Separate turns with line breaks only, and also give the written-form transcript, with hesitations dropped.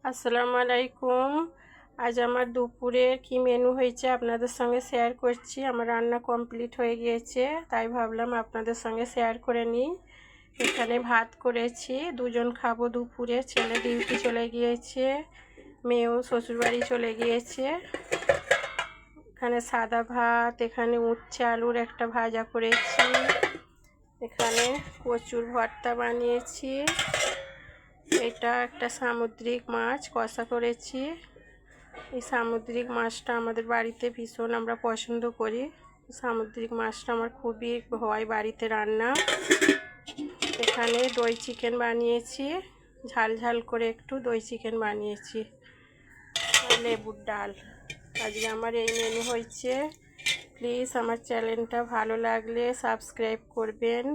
আসসালামু আলাইকুম। আজ আমার দুপুরের কি মেনু হয়েছে আপনাদের সঙ্গে শেয়ার করছি। আমার রান্না কমপ্লিট হয়ে গিয়েছে, তাই ভাবলাম আপনাদের সঙ্গে শেয়ার করে নিই। এখানে ভাত করেছি, দুজন খাবো দুপুরে। ছেলে ডিউটি চলে গিয়েছে, মেয়েও শ্বশুরবাড়ি চলে গিয়েছে। এখানে সাদা ভাত, এখানে উচ্ছে আলুর একটা ভাজা করেছি, এখানে কচুর ভর্তা বানিয়েছি, এটা একটা সামুদ্রিক মাছ কষা করেছি। এই সামুদ্রিক মাছটা আমাদের বাড়িতে ভীষণ আমরা পছন্দ করি। সামুদ্রিক মাছটা আমার খুবই হয় বাড়িতে রান্না। এখানে দই চিকেন বানিয়েছি, ঝাল ঝাল করে একটু দই চিকেন বানিয়েছি, আর লেবুর ডাল। আজকে আমার এই মেনু হয়েছে। প্লিজ আমার চ্যানেলটা ভালো লাগলে সাবস্ক্রাইব করবেন।